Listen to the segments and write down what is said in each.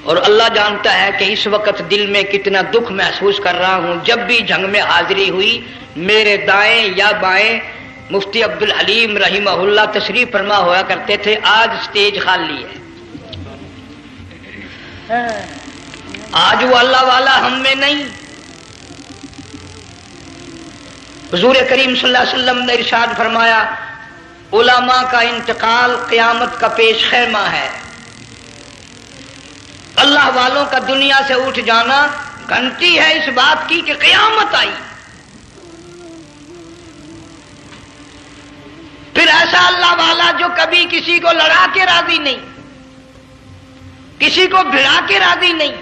اور اللہ جانتا ہے کہ اس وقت دل میں کتنا دکھ محسوس کر رہا ہوں. جب بھی جنگ میں حاضری ہوئی میرے دائیں یا بائیں مفتی عبدالحلیم رحمہ اللہ تشریف فرما ہوا کرتے تھے. آج سٹیج خالی ہے. آج وہ اللہ والا ہم میں نہیں. حضور کریم صلی اللہ علیہ وسلم نے ارشاد فرمایا علماء کا انتقال قیامت کا پیش خیمہ ہے. اللہ والوں کا دنیا سے اٹھ جانا گھنٹی ہے اس بات کی کہ قیامت آئی. پھر ایسا اللہ والا جو کبھی کسی کو لڑا کے راضی نہیں, کسی کو بھڑا کے راضی نہیں,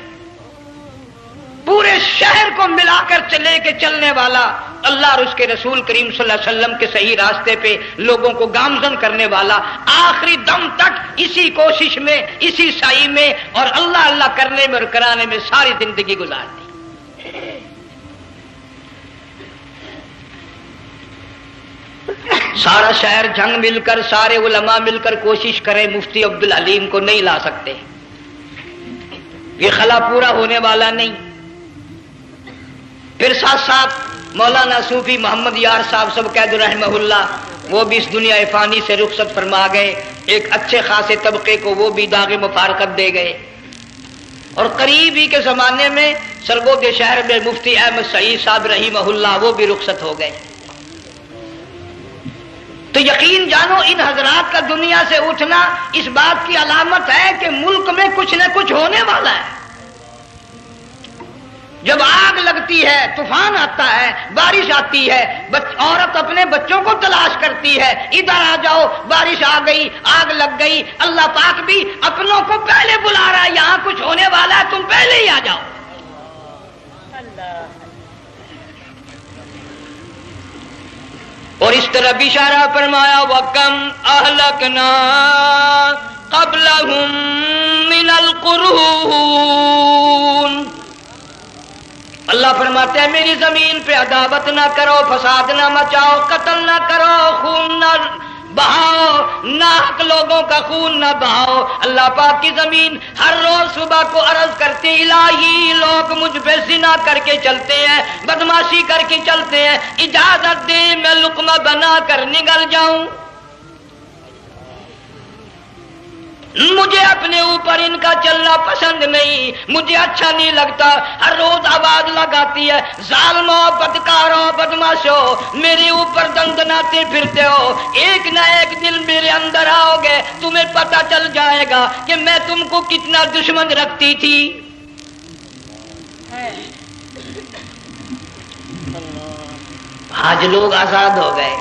پورے شہر کو ملا کر چلے کے چلنے والا, اللہ اور اس کے رسول کریم صلی اللہ علیہ وسلم کے صحیح راستے پہ لوگوں کو گامزن کرنے والا, آخری دم تک اسی کوشش میں, اسی سعی میں اور اللہ اللہ کرنے میں اور کرانے میں ساری زندگی گزار دی. سارا شہر جنگ مل کر, سارے علماء مل کر کوشش کریں, مفتی عبدالحلیم کو نہیں لا سکتے. یہ خلا پورا ہونے والا نہیں. پھر ساتھ ساتھ مولانا صوفی محمد یار صاحب سب قید رحمہ اللہ, وہ بھی اس دنیا فانی سے رخصت فرما گئے. ایک اچھے خاصے طبقے کو وہ بھی داغ مفارقت دے گئے. اور قریب ہی کے زمانے میں سرگود شہر میں مفتی احمد سعید صاحب رحمہ اللہ وہ بھی رخصت ہو گئے. تو یقین جانو ان حضرات کا دنیا سے اٹھنا اس بات کی علامت ہے کہ ملک میں کچھ نہ کچھ ہونے والا ہے. جب آگ لگتی ہے, طوفان آتا ہے, بارش آتی ہے, عورت اپنے بچوں کو تلاش کرتی ہے, ادھر آ جاؤ, بارش آ گئی, آگ لگ گئی, اللہ پاک بھی اپنوں کو پہلے بلا رہا ہے, یہاں کچھ ہونے والا ہے, تم پہلے ہی آ جاؤ. اور اس طرح اشارہ فرمایا وَكَمْ أَهْلَكْنَا قَبْلَهُمْ مِنَ الْقُرُونِ. اللہ فرماتے ہیں میری زمین پہ عداوت نہ کرو, فساد نہ مچاؤ, قتل نہ کرو, خون نہ بہاؤ, ناحق لوگوں کا خون نہ بہاؤ. اللہ پاک کی زمین ہر روز صبح کو عرض کرتے الہی لوگ مجھ پہ زنا کر کے چلتے ہیں, بدماشی کر کے چلتے ہیں, اجازت دے میں لقمہ بنا کر نگل جاؤں. مجھے اپنے اوپر ان کا چلنا پسند نہیں, مجھے اچھا نہیں لگتا. ہر روز آواز لگاتی ہے ظالموں, بدکاروں, بدماشوں, میرے اوپر دندناتے پھرتے ہو, ایک نہ ایک دن میرے اندر آؤ گے, تمہیں پتہ چل جائے گا کہ میں تم کو کتنا دشمن رکھتی تھی. آج لوگ آزاد ہو گئے,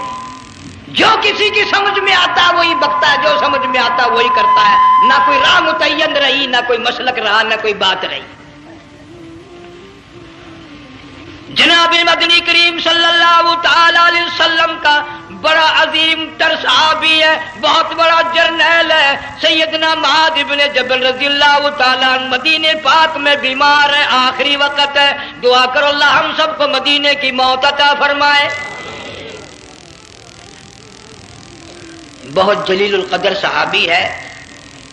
جو کسی کی سمجھ میں آتا ہے وہی بکتا ہے, جو سمجھ میں آتا ہے وہی کرتا ہے. نہ کوئی راہ متعین رہی, نہ کوئی مسلک رہا, نہ کوئی بات رہی. جناب مدنی کریم صلی اللہ تعالی علیہ وسلم کا بڑا عظیم تر صحابی ہے, بہت بڑا جرنیل ہے, سیدنا معاذ بن جبل رضی اللہ تعالی عنہ. مدینے پاک میں بیمار ہے, آخری وقت ہے, دعا کرو اللہ ہم سب کو مدینے کی موت عطا فرمائے. بہت جلیل القدر صحابی ہے.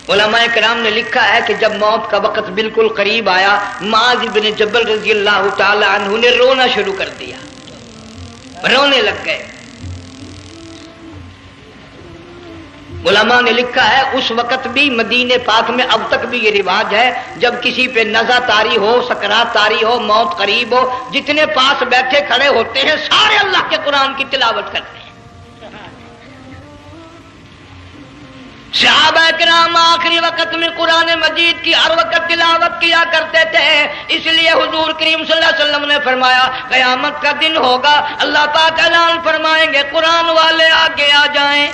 علماء کرام نے لکھا ہے کہ جب موت کا وقت بالکل قریب آیا, معاذ بن جبل رضی اللہ تعالی عنہ نے رونا شروع کر دیا, رونے لگ گئے. علماء نے لکھا ہے اس وقت بھی مدینے پاک میں اب تک بھی یہ رواج ہے, جب کسی پہ نزع طاری ہو, سکرات طاری ہو, موت قریب ہو, جتنے پاس بیٹھے کھڑے ہوتے ہیں سارے اللہ کے قرآن کی تلاوت کرتے ہیں. صحابہ کرام آخری وقت میں قرآن مجید کی ہر وقت تلاوت کیا کرتے تھے. اس لیے حضور کریم صلی اللہ علیہ وسلم نے فرمایا قیامت کا دن ہوگا, اللہ پاک اعلان فرمائیں گے قرآن والے آگے آ جائیں.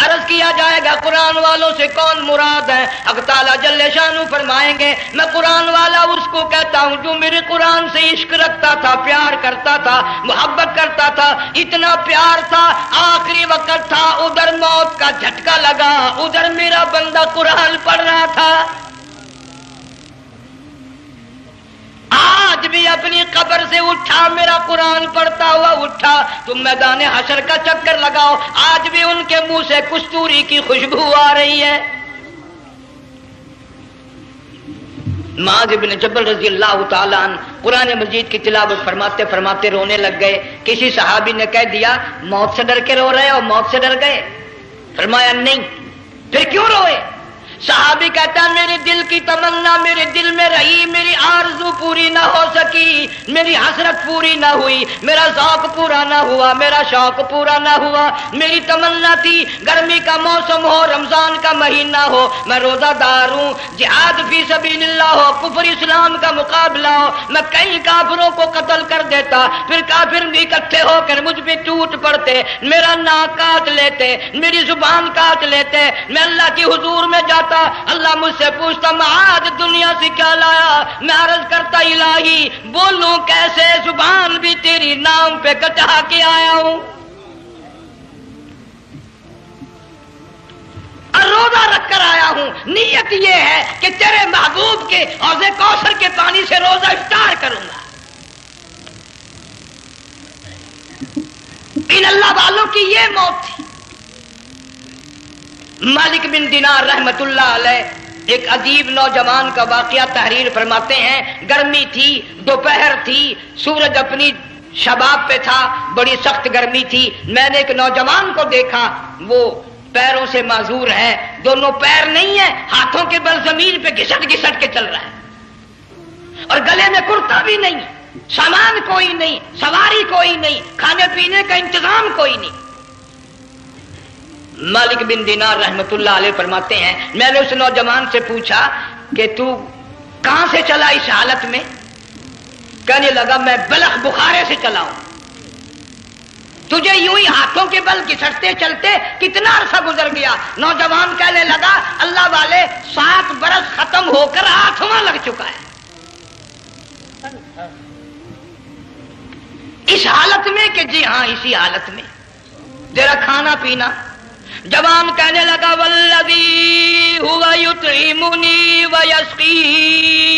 عرض کیا جائے گا قرآن والوں سے کون مراد ہے؟ حق تعالیٰ جل شانہ فرمائیں گے میں قرآن والا اس کو کہتا ہوں جو میرے قرآن سے عشق رکھتا تھا, پیار کرتا تھا, محبت کرتا تھا. اتنا پیار تھا, آخری وقت تھا, ادھر موت کا جھٹکا لگا, ادھر میرا بندہ قرآن پڑھ رہا تھا. آج بھی اپنی قبر سے اٹھا, میرا قرآن پڑھتا ہوا اٹھا. تم میدان حشر کا چکر لگاؤ, آج بھی ان کے منہ سے کستوری کی خوشبو آ رہی ہے. معاذ بن جبل رضی اللہ تعالیٰ عنہ قرآن مجید کی تلاوت فرماتے فرماتے رونے لگ گئے. کسی صحابی نے کہہ دیا موت سے ڈر کے رو رہے ہو، موت سے ڈر گئے؟ فرمایا نہیں. پھر کیوں روئے؟ صحابی کہتا ہے میرے دل کی تمنا میرے دل میں رہی، میری آرزو پوری نہ ہو سکی، میری حسرت پوری نہ ہوئی، میرا ذوق پورا نہ ہوا، میرا شوق پورا نہ ہوا. میری تمنا تھی گرمی کا موسم ہو، رمضان کا مہینہ ہو، میں روزہ دار ہوں، جہاد فی سبیل اللہ ہو، کفر اسلام کا مقابلہ ہو، میں کئی کافروں کو قتل کر دیتا، پھر کافر بھی اکٹھے ہو کر مجھ پہ ٹوٹ پڑتے، میرا ناک کاٹ لیتے، میری زبان کاٹ لیتے، میں اللہ کی حضور میں جاتا، اللہ مجھ سے پوچھتا معاذ دنیا سے کیا لایا؟ میں عرض کرتا الہی بولوں کیسے، زبان بھی تیری نام پہ کٹا کے آیا ہوں، اور روزہ رکھ کر آیا ہوں، نیت یہ ہے کہ تیرے محبوب کے حوض کوثر کے پانی سے روزہ افطار کروں گا. ان اللہ والوں کی یہ موت تھی. مالک بن دینار رحمت اللہ علیہ ایک عجیب نوجوان کا واقعہ تحریر فرماتے ہیں. گرمی تھی، دوپہر تھی، سورج اپنی شباب پہ تھا، بڑی سخت گرمی تھی. میں نے ایک نوجوان کو دیکھا، وہ پیروں سے معذور ہے، دونوں پیر نہیں ہیں، ہاتھوں کے بل زمین پہ گھسٹ گھسٹ کے چل رہا ہے، اور گلے میں کرتا بھی نہیں، سامان کوئی نہیں، سواری کوئی نہیں، کھانے پینے کا انتظام کوئی نہیں. مالک بن دینار رحمت اللہ علیہ فرماتے ہیں میں نے اس نوجوان سے پوچھا کہ تو کہاں سے چلا اس حالت میں؟ کہنے لگا میں بلخ بخارے سے چلا ہوں. تجھے یوں ہی ہاتھوں کے بل گھسٹتے چلتے کتنا عرصہ گزر گیا؟ نوجوان کہنے لگا اللہ والے 7 برس ختم ہو کر 8واں لگ چکا ہے. اس حالت میں کہ جی ہاں اسی حالت میں تیرا کھانا پینا. جوان کہنے لگا والذی ہوا یطعمنی ویسقین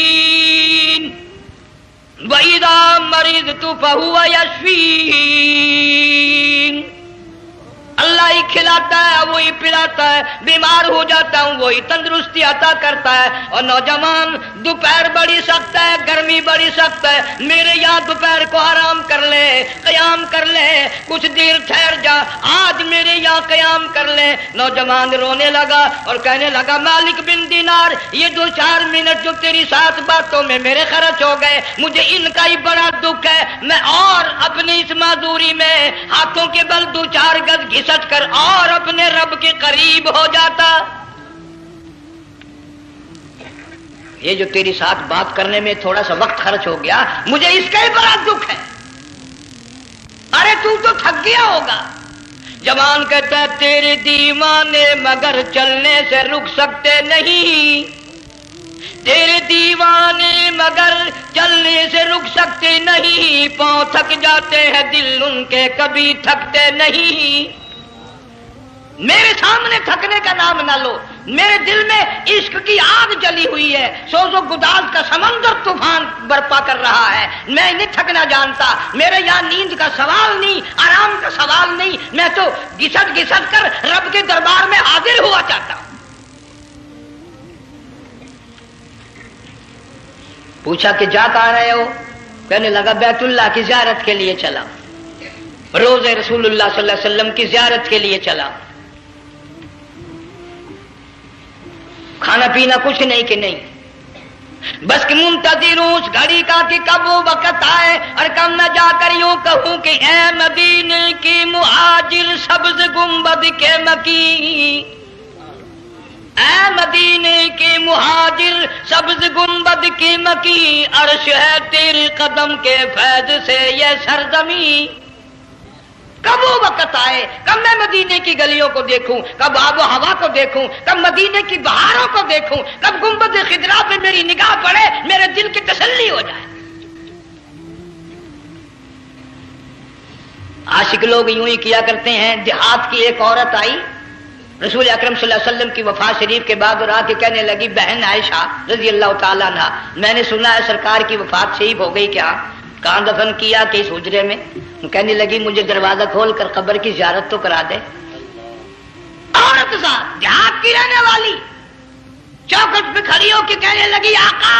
وَإِذَا مَرِضْتُ فَهُوَ يَشْفِينِ. اللہ ہی کھلاتا ہے، وہی پلاتا ہے، بیمار ہو جاتا ہوں وہی تندرستی عطا کرتا ہے. اور نوجوان دوپہر بڑی سخت ہے، گرمی بڑی سخت ہے، میرے یہاں دوپہر کو آرام کر لے، قیام کر لے، کچھ دیر ٹھہر جا، آج میرے یہاں قیام کر لے. نوجوان رونے لگا اور کہنے لگا مالک بن دینار یہ 2-4 منٹ جو تیری ساتھ باتوں میں میرے خرچ ہو گئے، مجھے ان کا ہی بڑا دکھ ہے. میں اور اپنی اس معذوری میں ہاتھوں کے بل 2-4 گز گھسٹ کر اور اپنے رب کے قریب ہو جاتا. یہ جو تیری ساتھ بات کرنے میں تھوڑا سا وقت خرچ ہو گیا، مجھے اس کا ہی بڑا دکھ ہے. ارے تو تھک گیا ہوگا. جوان کہتا ہے تیرے دیوانے مگر چلنے سے رک سکتے نہیں، تیرے دیوانے مگر چلنے سے رک سکتے نہیں، پاؤں تھک جاتے ہیں دل ان کے کبھی تھکتے نہیں. میرے سامنے تھکنے کا نام نہ لو، میرے دل میں عشق کی آگ جلی ہوئی ہے، سوز و گداز کا سمندر طوفان برپا کر رہا ہے. میں نہیں تھکنا جانتا، میرے یہاں نیند کا سوال نہیں، آرام کا سوال نہیں، میں تو گھسٹ گھسٹ کر رب کے دربار میں حاضر ہوا چاہتا ہوں. پوچھا کہ جا کہاں رہے ہو؟ کہنے لگا بیت اللہ کی زیارت کے لیے چلا، روز رسول اللہ صلی اللہ علیہ وسلم کی زیارت کے لیے چلا. کھانا پینا کچھ نہیں کہ نہیں، بس کہ منتظر ہوں اس گھڑی کا کہ کب وہ وقت آئے اور کب میں جا کر یوں کہوں کہ اے مدینے کی مہاجر سبز گنبد کے مکی، اے مدینے کے مہاجر سبز گنبد کی مکی، عرش ہے تیرے قدم کے فیض سے یہ سرزمین. کب وہ وقت آئے، کب میں مدینے کی گلیوں کو دیکھوں، کب آب و ہوا کو دیکھوں، کب مدینے کی بہاروں کو دیکھوں، کب گنبد خضرا پہ میری نگاہ پڑے، میرے دل کی تسلی ہو جائے. عاشق لوگ یوں ہی کیا کرتے ہیں. دیہات کی ایک عورت آئی رسول اکرم صلی اللہ علیہ وسلم کی وفات شریف کے بعد اور آ کے کہنے لگی بہن عائشہ رضی اللہ تعالیٰ عنہا میں نے سنا ہے سرکار کی وفات شریف ہو گئی، کیا کہاں دفن کیا کہ اس حجرے میں؟ کہنے لگی مجھے دروازہ کھول کر قبر کی زیارت تو کرا دے. عورت دیہات کی رہنے والی چوکھٹ پہ کھڑی ہو کے کہنے لگی آقا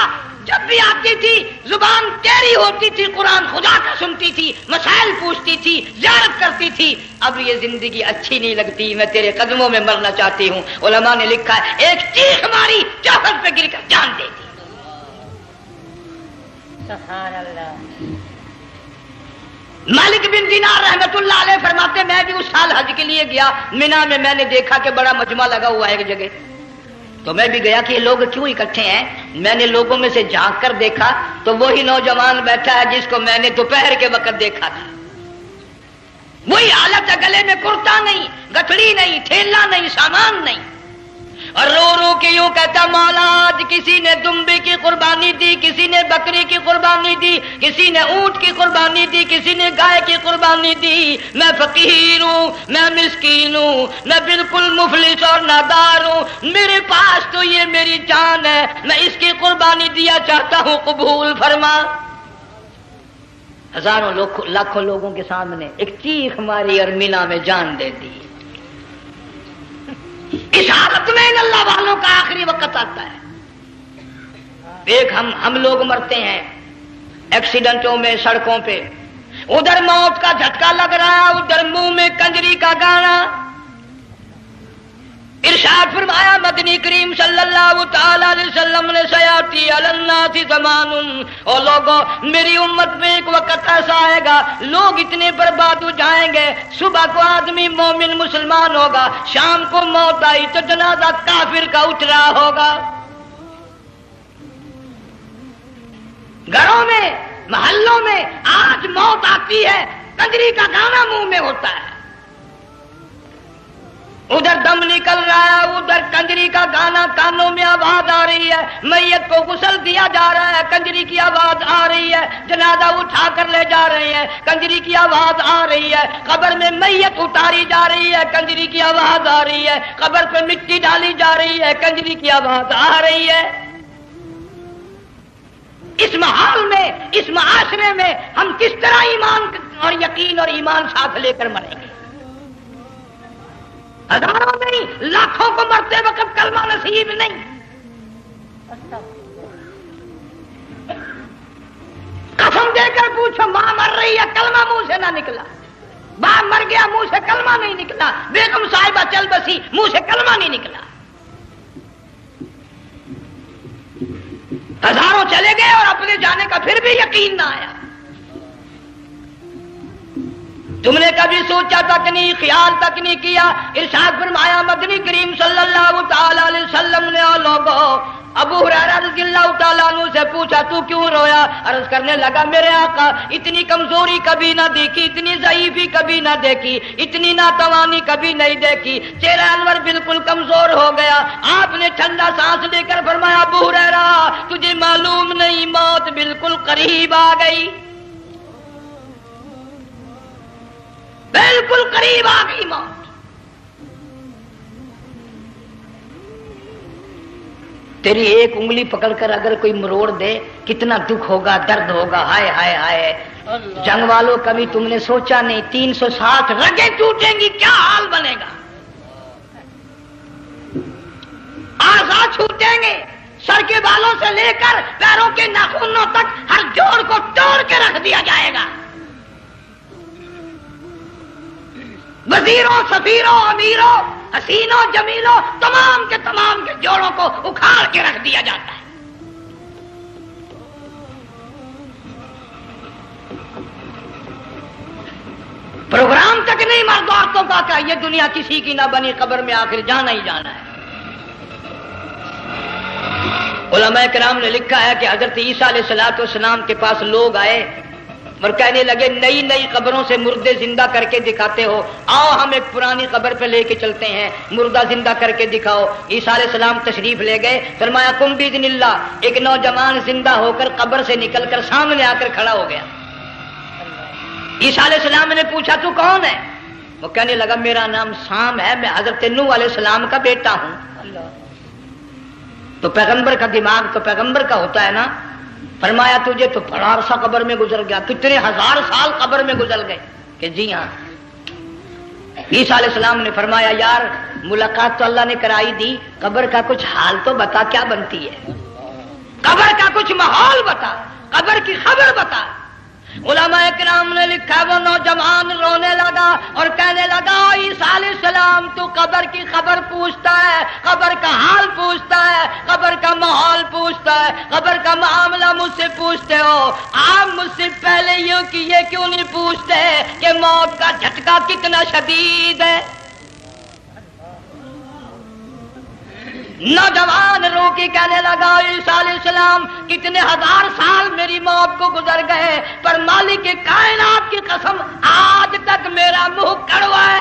جب بھی آتی تھی زبان ٹیڑھی ہوتی تھی، قرآن خدا کا سنتی تھی، مسائل پوچھتی تھی، زیارت کرتی تھی۔ اب یہ زندگی اچھی نہیں لگتی، میں تیرے قدموں میں مرنا چاہتی ہوں۔ علماء نے لکھا ہے ایک چیخ ماری، چوکھٹ پہ گر کر جان دے دی۔ سبحان اللہ۔ مالک بن دینار رحمت اللہ علیہ فرماتے میں بھی اس سال حج کے لیے گیا مینا میں نے دیکھا کہ بڑا مجمع لگا ہوا ہے ایک جگہ، تو میں بھی گیا کہ یہ لوگ کیوں اکٹھے ہیں۔ میں نے لوگوں میں سے جھانک کر دیکھا تو وہی نوجوان بیٹھا ہے جس کو میں نے دوپہر کے وقت دیکھا تھا، وہی حالت ہے، گلے میں کرتا نہیں، گٹھڑی نہیں، ٹھیلا نہیں، سامان نہیں، اور رو رو کے یوں کہتا مولا آج کسی نے دمبے کی قربانی دی، کسی نے بکری کی قربانی دی، کسی نے اونٹ کی قربانی دی، کسی نے گائے کی قربانی دی، میں فقیر ہوں، میں مسکین ہوں، میں بالکل مفلس اور نادار ہوں، میرے پاس تو یہ میری جان ہے، میں اس کی قربانی دیا چاہتا ہوں، قبول فرما۔ ہزاروں لاکھوں لوگوں کے سامنے ایک چیخ ماری اور مینا میں جان دے دی۔ اس حالت میں ان اللہ والوں کا آخری وقت آتا ہے۔ ایک ہم لوگ مرتے ہیں ایکسیڈنٹوں میں، سڑکوں پہ، ادھر موت کا جھٹکا لگ رہا، ادھر منہ میں کنجری کا گانا۔ ارشاد فرمایا مدنی کریم صلی اللہ تعالی علیہ وسلم نے سیاتی علی الناس زمان، او لوگوں میری امت میں ایک وقت ایسا آئے گا لوگ اتنے برباد ہو جائیں گے، صبح کو آدمی مومن مسلمان ہوگا، شام کو موت آئی تو جنازہ کافر کا اٹھ رہا ہوگا۔ گھروں میں، محلوں میں آج موت آتی ہے، کنجری کا گانا منہ میں ہوتا ہے، ادھر دم نکل رہا ہے، ادھر کنجری کا گانا کانوں میں آواز آ رہی ہے، میت کو غسل دیا جا رہا ہے، کنجری کی آواز آ رہی ہے، جنازہ اٹھا کر لے جا رہے ہیں، کنجری کی آواز آ رہی ہے، قبر میں میت اتاری جا رہی ہے، کنجری کی آواز آ رہی ہے، قبر پہ مٹی ڈالی جا رہی ہے، کنجری کی آواز آ رہی ہے۔ اس ماحول میں، اس معاشرے میں ہم کس طرح ایمان اور یقین اور ایمان ساتھ لے کر مریں گے؟ ہزاروں نہیں لاکھوں کو مرتے وقت کلمہ نصیب نہیں۔ قسم دے کر پوچھو ماں مر رہی ہے، کلمہ منہ سے نہ نکلا، باپ مر گیا منہ سے کلمہ نہیں نکلا، بیگم صاحبہ چل بسی منہ سے کلمہ نہیں نکلا۔ ہزاروں چلے گئے اور اپنے جانے کا پھر بھی یقین نہ آیا۔ تم نے کبھی سوچا تک نہیں، خیال تک نہیں کیا۔ ارشاد فرمایا مدنی کریم صلی اللہ تعالی علیہ وسلم نے اور لوگوں ابو ہریرہ رضی اللہ تعالیٰ عنہ سے پوچھا تو کیوں رویا؟ عرض کرنے لگا میرے آقا اتنی کمزوری کبھی نہ دیکھی، اتنی ضعیفی کبھی نہ دیکھی، اتنی ناتوانی کبھی نہیں دیکھی، چہرہ انور بالکل کمزور ہو گیا۔ آپ نے ٹھنڈا سانس لے کر فرمایا ابو ہریرہ تجھے معلوم نہیں موت بالکل قریب آ گئی، بالکل قریب آ گئی موت۔ تیری ایک انگلی پکڑ کر اگر کوئی مروڑ دے کتنا دکھ ہوگا، درد ہوگا، ہائے ہائے ہائے۔ جنگ والوں کبھی تم نے سوچا نہیں 360 رگیں ٹوٹیں گی کیا حال بنے گا، اعضاء چھوٹیں گے، سر کے بالوں سے لے کر پیروں کے ناخنوں تک ہر جوڑ کو توڑ کے رکھ دیا جائے گا، وزیروں، سفیروں، امیروں، حسینوں، جمیلوں، تمام کے جوڑوں کو اکھاڑ کے رکھ دیا جاتا ہے۔ پروگرام تک نہیں مرد عورتوں کا کہ یہ دنیا کسی کی نہ بنی، قبر میں آخر جانا ہی جانا ہے۔ علماء کرام نے لکھا ہے کہ حضرت عیسیٰ علیہ السلام کے پاس لوگ آئے اور کہنے لگے نئی نئی قبروں سے مردے زندہ کر کے دکھاتے ہو، آؤ ہم ایک پرانی قبر پہ لے کے چلتے ہیں، مردہ زندہ کر کے دکھاؤ۔ عیسیٰ علیہ السلام تشریف لے گئے، فرمایا کم باذن اللہ، ایک نوجوان زندہ ہو کر قبر سے نکل کر سامنے آ کر کھڑا ہو گیا۔ عیسیٰ علیہ السلام نے پوچھا تو کون ہے؟ وہ کہنے لگا میرا نام سام ہے، میں حضرت نوح علیہ السلام کا بیٹا ہوں۔ تو پیغمبر کا دماغ تو پیغمبر کا ہوتا ہے نا۔ فرمایا تجھے تو بڑا عرصہ قبر میں گزر گیا، کتنے ہزار سال قبر میں گزر گئے؟ کہ جی ہاں۔ عیسیٰ علیہ السلام نے فرمایا یار ملاقات تو اللہ نے کرائی دی، قبر کا کچھ حال تو بتا کیا بنتی ہے؟ قبر کا کچھ ماحول بتا، قبر کی خبر بتا۔ علماء کرام نے لکھا وہ نوجوان رونے لگا اور کہنے لگا عیسیٰ علیہ السلام تو قبر کی خبر پوچھتا ہے، قبر کا حال پوچھتا ہے، قبر کا ماحول پوچھتا ہے، قبر کا معاملہ مجھ سے پوچھتے ہو، آپ مجھ سے پہلے یہ کیوں نہیں پوچھتے کہ موت کا جھٹکا کتنا شدید ہے؟ نوجوان رو کے کہنے لگا عیسیٰ علیہ السلام کتنے ہزار سال میری موت کو گزر گئے، پر مالک کائنات کی قسم آج تک میرا منہ کڑوا ہے۔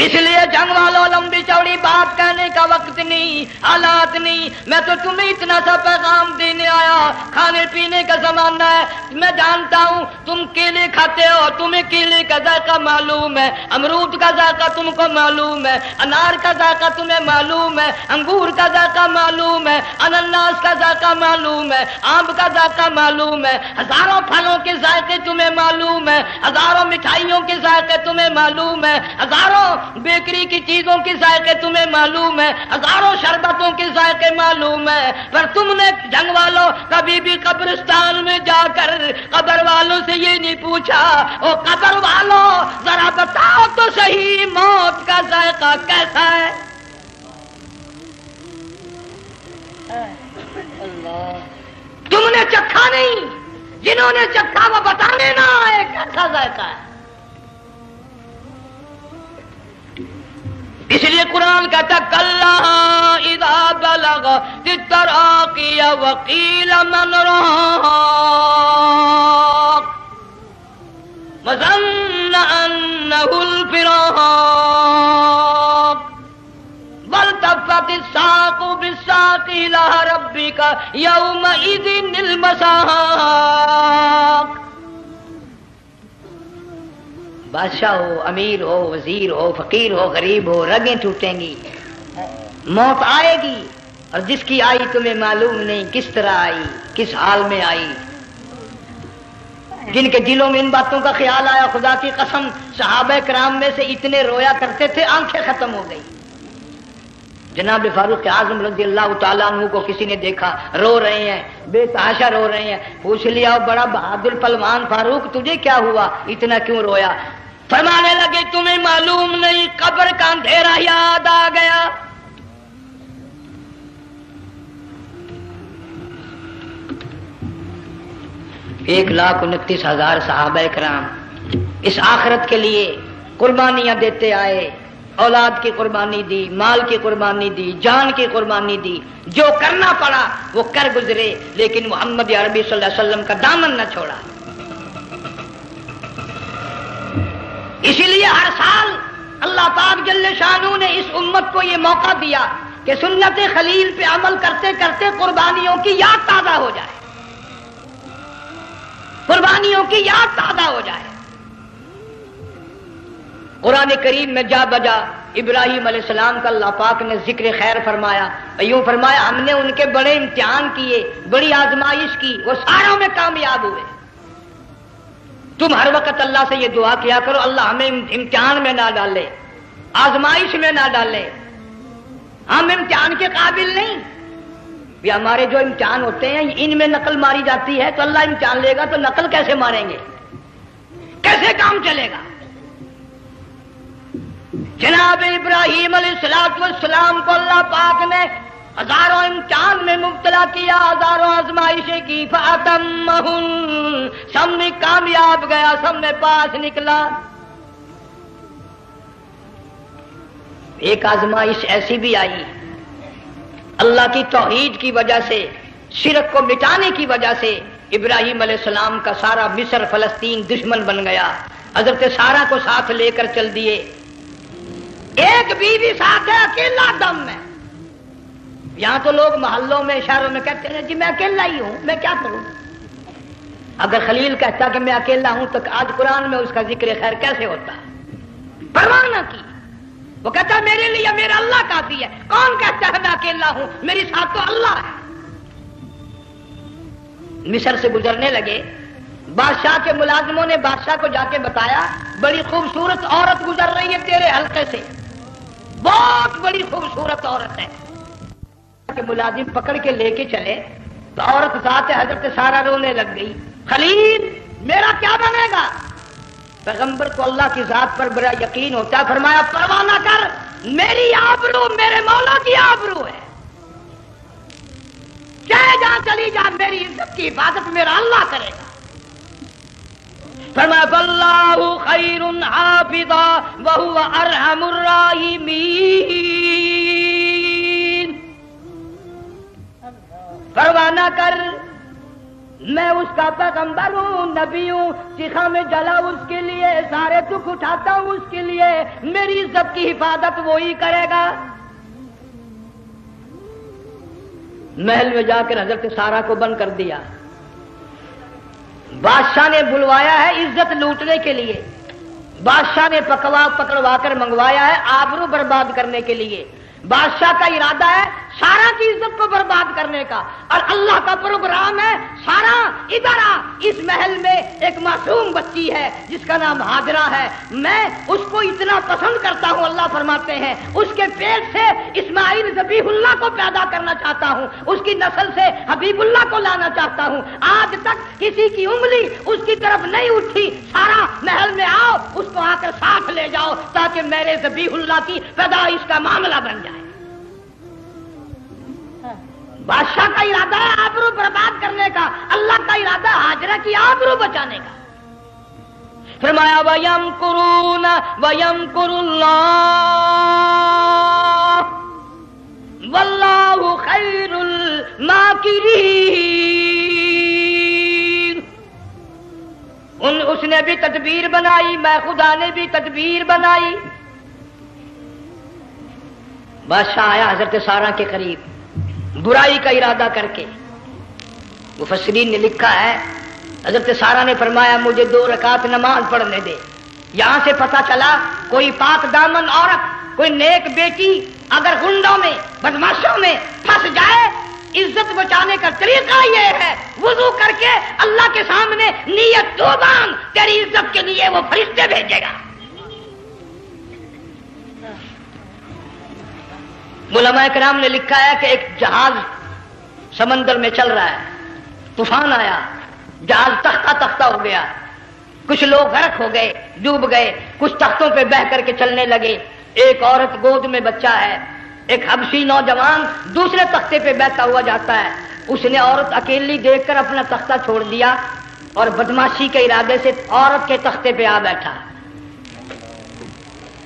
اس لیے جنگ والوں لمبی چوڑی بات کہنے کا وقت نہیں، حالات نہیں، میں تو تمہیں اتنا سا پیغام دینے آیا، کھانے پینے کا زمانہ ہے، میں جانتا ہوں تم کیلے کھاتے ہو، تمہیں کیلے کا ذائقہ معلوم ہے، امرود کا ذائقہ تم کو معلوم ہے، انار کا ذائقہ تمہیں معلوم ہے، انگور کا ذائقہ معلوم ہے، انناس کا ذائقہ معلوم ہے، آم کا ذائقہ معلوم ہے، ہزاروں پھلوں کے ذائقے تمہیں معلوم ہے، ہزاروں مٹھائیوں کے ذائقے تمہیں معلوم ہے، ہزاروں بیکری کی چیزوں کے ذائقے تمہیں معلوم ہے، ہزاروں شربتوں کے ذائقے معلوم ہے، پر تم نے جنگ والوں کبھی بھی قبرستان میں جا کر قبر والوں سے یہ نہیں پوچھا او قبر والوں ذرا بتاؤ تو صحیح موت کا ذائقہ کیسا ہے؟ تم نے چکھا نہیں، جنہوں نے چکھا وہ بتانے نہ آئے کیسا ذائقہ ہے۔ اس لیے قرآن کہتا کلا اذا بلغت التراقی وقیل من راق وظن انه الفراق والتفت الساق بالساق الى ربك يومئذ المساق۔ بادشاہ ہو، امیر ہو، وزیر ہو، فقیر ہو، غریب ہو، رگیں ٹوٹیں گی، موت آئے گی، اور جس کی آئی تمہیں معلوم نہیں کس طرح آئی، کس حال میں آئی۔ جن کے دلوں میں ان باتوں کا خیال آیا، خدا کی قسم صحابہ کرام میں سے اتنے رویا کرتے تھے آنکھیں ختم ہو گئی۔ جناب فاروق اعظم رضی اللہ تعالیٰ عنہ کو کسی نے دیکھا رو رہے ہیں، بے تحاشا رو رہے ہیں، پوچھ لیا بڑا بہادر پہلوان فاروق تجھے کیا ہوا، اتنا کیوں رویا؟ فرمانے لگے تمہیں معلوم نہیں قبر کا اندھیرا یاد آ گیا۔ ایک 1,29,000 صحابہ کرام اس آخرت کے لیے قربانیاں دیتے آئے، اولاد کی قربانی دی، مال کی قربانی دی، جان کی قربانی دی، جو کرنا پڑا وہ کر گزرے، لیکن محمد عربی صلی اللہ علیہ وسلم کا دامن نہ چھوڑا۔ اسی لیے ہر سال اللہ پاک جل شانہ نے اس امت کو یہ موقع دیا کہ سنت خلیل پہ عمل کرتے کرتے قربانیوں کی یاد تازہ ہو جائے، قربانیوں کی یاد تازہ ہو جائے۔ قرآن کریم میں جا بجا ابراہیم علیہ السلام کا اللہ پاک نے ذکر خیر فرمایا، یوں فرمایا ہم نے ان کے بڑے امتحان کیے، بڑی آزمائش کی، وہ ساروں میں کامیاب ہوئے۔ تم ہر وقت اللہ سے یہ دعا کیا کرو اللہ ہمیں امتحان میں نہ ڈالے، آزمائش میں نہ ڈالے، ہم امتحان کے قابل نہیں۔ یہ ہمارے جو امتحان ہوتے ہیں ان میں نقل ماری جاتی ہے، تو اللہ امتحان لے گا تو نقل کیسے ماریں گے، کیسے کام چلے گا؟ جناب ابراہیم علیہ السلام کو اللہ پاک نے ہزاروں امتحان میں مبتلا کیا، ہزاروں آزمائشیں کی، فَأَتَمَّهُنَّ سب میں کامیاب گیا، سب میں پاس نکلا۔ ایک آزمائش ایسی بھی آئی اللہ کی توحید کی وجہ سے، شرک کو مٹانے کی وجہ سے ابراہیم علیہ السلام کا سارا مصر فلسطین دشمن بن گیا، حضرت سارہ کو ساتھ لے کر چل دیے، ایک بیوی ساتھ ہے اکیلا دم میں۔ یہاں تو لوگ محلوں میں شہروں میں کہتے ہیں جی میں اکیلا ہی ہوں، میں کیا کروں؟ اگر خلیل کہتا کہ میں اکیلا ہوں تو آج قرآن میں اس کا ذکر خیر کیسے ہوتا؟ پرواہ نہ کی، وہ کہتا میرے لیے میرا اللہ کافی ہے۔ کون کہتا ہے میں اکیلا ہوں؟ میری ساتھ تو اللہ ہے۔ مصر سے گزرنے لگے، بادشاہ کے ملازموں نے بادشاہ کو جا کے بتایا بڑی خوبصورت عورت گزر رہی ہے تیرے حلقے سے، بہت بڑی خوبصورت عورت ہے کہ ملازم پکڑ کے لے کے چلے تو عورت ذات حضرت سارہ رونے لگ گئی، خلیل میرا کیا بنے گا؟ پیغمبر کو اللہ کی ذات پر بڑا یقین ہوتا ہے، فرمایا پرواہ نہ کر، میری آبرو میرے مولا کی آبرو ہے، چاہے جہاں چلی جا میری عزت کی حفاظت میرا اللہ کرے گا۔ فرمایا فاللہ خیر حافظا وہو ارحم الراحمین، پرواہ نہ کر، میں اس کا پیغمبر ہوں، نبی ہوں، چیخا میں جلا اس کے لیے، سارے دکھ اٹھاتا ہوں اس کے لیے، میری عزت کی حفاظت وہی کرے گا۔ محل میں جا کر حضرت سارہ کو بند کر دیا، بادشاہ نے بلوایا ہے عزت لوٹنے کے لیے، بادشاہ نے پکڑوا کر منگوایا ہے آبرو برباد کرنے کے لیے، بادشاہ کا ارادہ ہے سارا کی عزت کو برباد کرنے کا، اور اللہ کا پروگرام ہے سارا ادھر آ، اس محل میں ایک معصوم بچی ہے جس کا نام ہاجرہ ہے، میں اس کو اتنا پسند کرتا ہوں، اللہ فرماتے ہیں اس کے پیٹ سے اسماعیل ذبیح اللہ کو پیدا کرنا چاہتا ہوں، اس کی نسل سے حبیب اللہ کو لانا چاہتا ہوں، آج تک کسی کی انگلی اس کی طرف نہیں اٹھی، سارا محل میں آؤ، اس کو آ کر ساتھ لے جاؤ تاکہ میرے ذبیح اللہ کی پیدائش کا معاملہ بن جائے۔ بادشاہ کا ارادہ ہے آبرو برباد کرنے کا، اللہ کا ارادہ ہے ہاجرہ کی آبرو بچانے کا۔ فرمایا وَيَمْكُرُونَ وَيَمْكُرُ اللَّهُ وَاللَّهُ خَيْرُ الْمَاكِرِينَ، اس نے بھی تدبیر بنائی، میں خدا نے بھی تدبیر بنائی۔ بادشاہ آیا حضرت سارہ کے قریب برائی کا ارادہ کر کے، مفسرین نے لکھا ہے حضرت سارہ نے فرمایا مجھے 2 رکعت نماز پڑھنے دے۔ یہاں سے پتہ چلا کوئی پاک دامن عورت، کوئی نیک بیٹی اگر غنڈوں میں بدماشوں میں پھنس جائے، عزت بچانے کا طریقہ یہ ہے وضو کر کے اللہ کے سامنے نیت تو باندھ، تیری عزت کے لیے وہ فرشتے بھیجے گا۔ علماء کرام نے لکھا ہے کہ ایک جہاز سمندر میں چل رہا ہے، طوفان آیا، جہاز تختہ تختہ ہو گیا، کچھ لوگ غرق ہو گئے، ڈوب گئے، کچھ تختوں پہ بہ کر کے چلنے لگے، ایک عورت گود میں بچہ ہے، ایک حبشی نوجوان دوسرے تختے پہ بہتا ہوا جاتا ہے، اس نے عورت اکیلی دیکھ کر اپنا تختہ چھوڑ دیا اور بدماشی کے ارادے سے عورت کے تختے پہ آ بیٹھا۔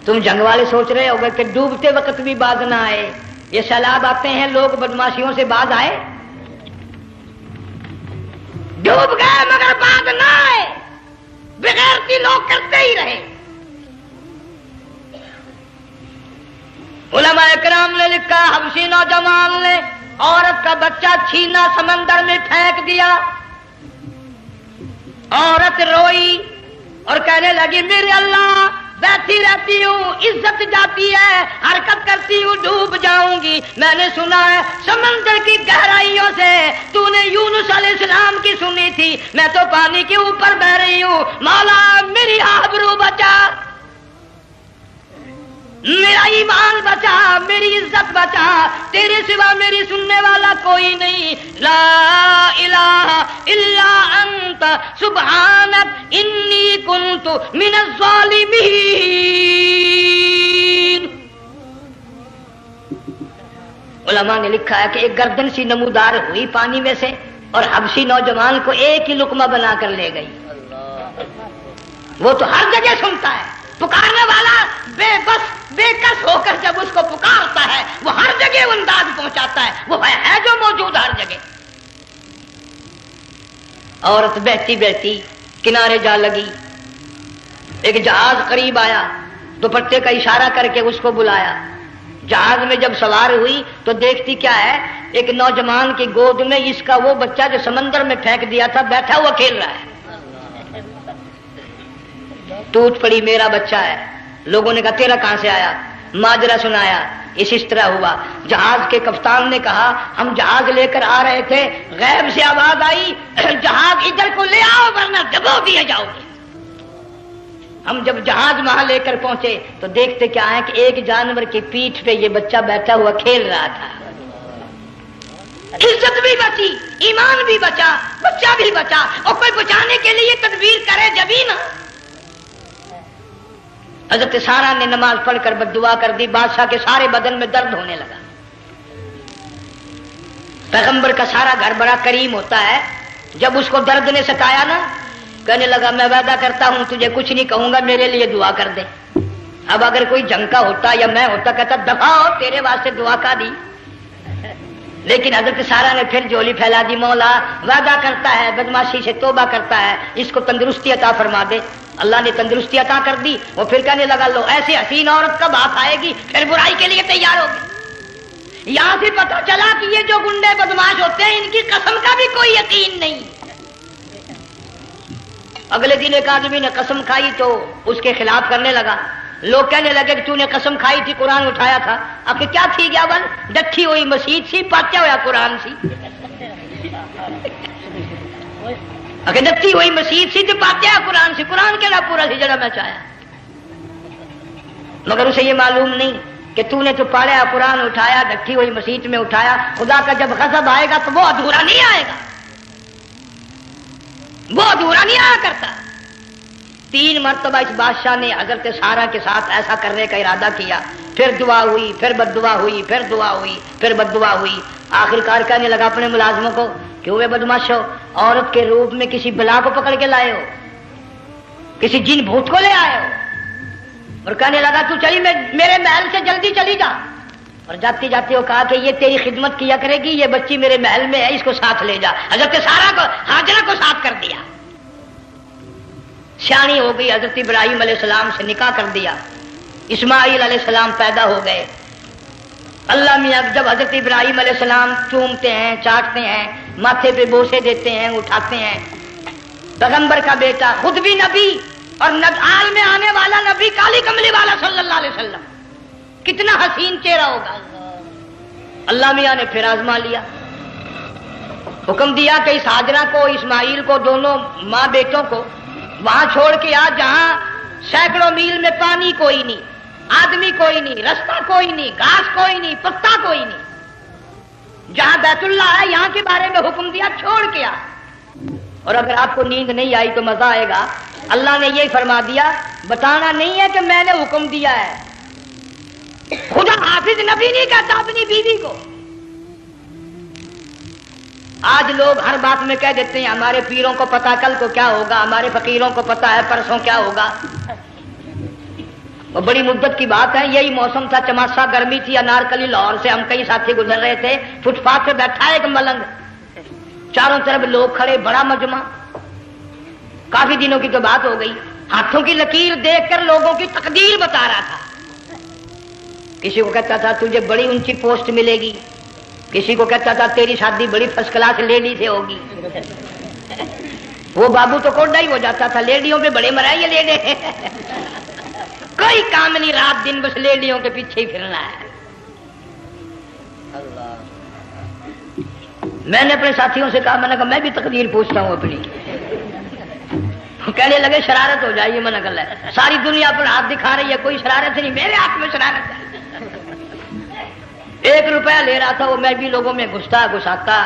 تم جنگ والے سوچ رہے ہوگے کہ ڈوبتے وقت بھی باز نہ آئے، یہ سیلاب آتے ہیں لوگ بدماشیوں سے باز آئے؟ ڈوب گئے مگر باز نہ آئے، بغیرتی لوگ کرتے ہی رہے۔ علماء کرام نے لکھا حبشی نوجوان نے عورت کا بچہ چھینا سمندر میں پھینک دیا، عورت روئی اور کہنے لگی میرے اللہ بیٹھی رہتی ہوں، عزت جاتی ہے، حرکت کرتی ہوں، ڈوب جاؤں گی، میں نے سنا ہے سمندر کی گہرائیوں سے تو نے یونس علیہ السلام کی سنی تھی، میں تو پانی کے اوپر بہ رہی ہوں، مولا میری آبرو بچا، میرا ایمان بچا، میری عزت بچا، تیرے سوا میری سننے والا کوئی نہیں، لا الہ الا انت سبحانک انی کنت من الظالمین۔ علماء نے لکھا ہے کہ ایک گردن سی نمودار ہوئی پانی میں سے اور حبشی نوجوان کو ایک ہی لقمہ بنا کر لے گئی۔ وہ تو ہر جگہ سنتا ہے، پکارنے والا بے بس بے کس ہو کر جب اس کو پکارتا ہے وہ ہر جگہ انداز پہنچاتا ہے، وہ ہے جو موجود ہر جگہ۔ عورت بہتی بہتی کنارے جا لگی، ایک جہاز قریب آیا، دوپٹے کا اشارہ کر کے اس کو بلایا، جہاز میں جب سوار ہوئی تو دیکھتی کیا ہے، ایک نوجوان کی گود میں اس کا وہ بچہ جو سمندر میں پھینک دیا تھا بیٹھا ہوا کھیل رہا ہے۔ ٹوٹ پڑی میرا بچہ ہے، لوگوں نے کہا تیرا کہاں سے آیا، ماجرا سنایا، اس طرح ہوا۔ جہاز کے کپتان نے کہا ہم جہاز لے کر آ رہے تھے، غیب سے آواز آئی جہاز ادھر کو لے آؤ ورنہ دبو دیے جاؤ گے۔ ہم جب جہاز وہاں لے کر پہنچے تو دیکھتے کیا ہے کہ ایک جانور کی پیٹھ پہ یہ بچہ بیٹھا ہوا کھیل رہا تھا. عزت بھی بچی، ایمان بھی بچا، بچہ بھی بچا. اور کوئی بچانے کے لیے تدبیر کرے جبھی نا. حضرت سارا نے نماز پڑھ کر بددعا کر دی. بادشاہ کے سارے بدن میں درد ہونے لگا. پیغمبر کا سارا گھر بڑا کریم ہوتا ہے. جب اس کو درد نے ستایا نا، کہنے لگا میں وعدہ کرتا ہوں تجھے کچھ نہیں کہوں گا، میرے لیے دعا کر دے. اب اگر کوئی جنگ کا ہوتا یا میں ہوتا کہتا دفع ہو، تیرے واسطے دعا کا دی. لیکن حضرت سارا نے پھر جولی پھیلا دی. مولا وعدہ کرتا ہے، بدماشی سے توبہ کرتا ہے، اس کو تندرستی عطا فرما دے. اللہ نے تندرستی عطا کر دی. وہ پھر کہنے لگا لو ایسی حسین عورت کب ہاتھ آئے گی، پھر برائی کے لیے تیار ہوگی. یہاں سے پتہ چلا کہ یہ جو گنڈے بدماش ہوتے ہیں ان کی قسم کا بھی کوئی یقین نہیں. اگلے دن ایک آدمی نے قسم کھائی تو اس کے خلاف کرنے لگا. لوگ کہنے لگے کہ تو نے قسم کھائی تھی، قرآن اٹھایا تھا. آخر کیا تھی گیا بن ڈٹھی ہوئی مسیح سی، پاچا ہوا قرآن سی. آخر ڈٹھی ہوئی مسیح سی تو پاچا قرآن سی. قرآن کہڑا پورا سی جڑا میں چاہیا. مگر اسے یہ معلوم نہیں کہ تو نے تو پاڑیا قرآن اٹھایا، ڈٹھی ہوئی مسیح میں اٹھایا. خدا کا جب غضب آئے گا تو وہ ادھورا نہیں آئے گا، وہ ادھورا نہیں آیا کرتا. 3 مرتبہ اس بادشاہ نے حضرت سارا کے ساتھ ایسا کرنے کا ارادہ کیا. پھر دعا ہوئی، پھر بد دعا ہوئی، پھر دعا ہوئی، پھر بد دعا ہوئی. آخر کار کہنے لگا اپنے ملازموں کو کہ ہوئے بدماش ہو، عورت کے روپ میں کسی بلا کو پکڑ کے لائے ہو، کسی جن بھوت کو لے آئے ہو. اور کہنے لگا تو چلی میرے محل سے جلدی چلی جا. اور جاتے جاتے وہ کہا کہ یہ تیری خدمت کیا کرے گی، یہ بچی میرے محل میں ہے، اس کو ساتھ لے جا. حضرت سارا کو ہاجرہ کو ساتھ کر دیا. سیانی ہو گئی، حضرت ابراہیم علیہ السلام سے نکاح کر دیا. اسماعیل علیہ السلام پیدا ہو گئے. اللہ میاں جب حضرت ابراہیم علیہ السلام چومتے ہیں، چاٹتے ہیں، ماتھے پہ بوسے دیتے ہیں، اٹھاتے ہیں. پیغمبر کا بیٹا، خود بھی نبی اور آل میں آنے والا نبی، کالی کملی والا صلی اللہ علیہ وسلم، کتنا حسین چہرہ ہوگا. اللہ میاں نے پھر آزما لیا. حکم دیا کہ اس ہاجرہ کو، اسماعیل کو، دونوں ماں بیٹوں کو وہاں چھوڑ کے آ جہاں سینکڑوں میل میں پانی کوئی نہیں، آدمی کوئی نہیں، رستہ کوئی نہیں، گھاس کوئی نہیں، پتا کوئی نہیں. جہاں بیت اللہ ہے یہاں کے بارے میں حکم دیا، چھوڑ کے آ. اور اگر آپ کو نیند نہیں آئی تو مزہ آئے گا. اللہ نے یہ فرما دیا، بتانا نہیں ہے کہ میں نے حکم دیا ہے. خدا حافظ نبی نہیں کہتا اپنی بیوی کو. آج لوگ ہر بات میں کہہ دیتے ہیں ہمارے پیروں کو پتا کل کو کیا ہوگا، ہمارے فقیروں کو پتا ہے پرسوں کیا ہوگا. وہ بڑی مدت کی بات ہے. یہی موسم تھا، چماسا گرمی تھی. انارکلی لاہور سے ہم کئی ساتھی گزر رہے تھے. فٹ پاتھ پہ بیٹھا ہے ایک ملنگ، چاروں طرف لوگ کھڑے، بڑا مجمع. کافی دنوں کی تو بات ہو گئی. ہاتھوں کی لکیر دیکھ کر لوگوں کی تقدیر بتا رہا تھا. کسی کو کہتا تھا تجھے بڑی اونچی پوسٹ ملے گی، کسی کو کہتا تھا تیری شادی بڑی فرسٹ کلاس لیڈی سے ہوگی. وہ بابو تو کوڈا ہی ہو جاتا تھا، لیڈیوں پہ بڑے مرائے یہ لیڈے. کوئی کام نہیں، رات دن بس لیڈیوں کے پیچھے ہی پھرنا ہے. میں نے اپنے ساتھیوں سے کہا، میں نے کہا میں بھی تقدیر پوچھتا ہوں اپنی. کہنے لگے شرارت ہو جائے، یہ منع کر ہے. ساری دنیا پر ہاتھ دکھا رہی ہے، کوئی شرارت نہیں، میرے ہاتھ میں شرارت ہے. 1 روپیہ لے رہا تھا وہ، میں بھی لوگوں میں گھساتا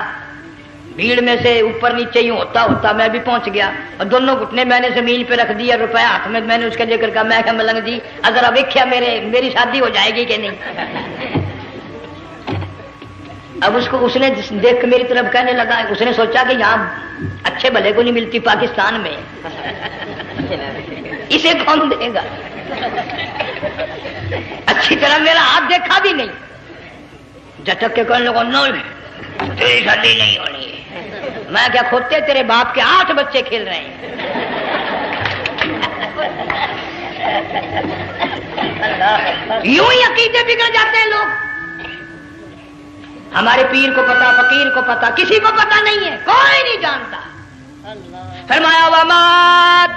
بھیڑ میں سے اوپر نیچے ہی ہوتا میں بھی پہنچ گیا. اور دونوں گھٹنے میں نے زمین پہ رکھ دیا، روپیہ ہاتھ میں. میں نے اس کے لے کر کہا، میں کہا ملنگ جی اگر اب دیکھا میری شادی ہو جائے گی کہ نہیں. اب اس نے دیکھ کے میری طرف کہنے لگا، اس نے سوچا کہ یہاں اچھے بھلے کو نہیں ملتی پاکستان میں، اسے کون دے گا. اچھی طرح میرا ہاتھ دیکھا بھی نہیں، جھٹک کے کہنے لگا نہیں تیری شادی نہیں ہونی. میں کیا کھوتے تیرے باپ کے 8 بچے کھیل رہے ہیں. یوں ہی عقیدے بگڑ جاتے ہیں لوگ. ہمارے پیر کو پتا، فقیر کو پتا، کسی کو پتا نہیں ہے، کوئی نہیں جانتا. فرمایا وما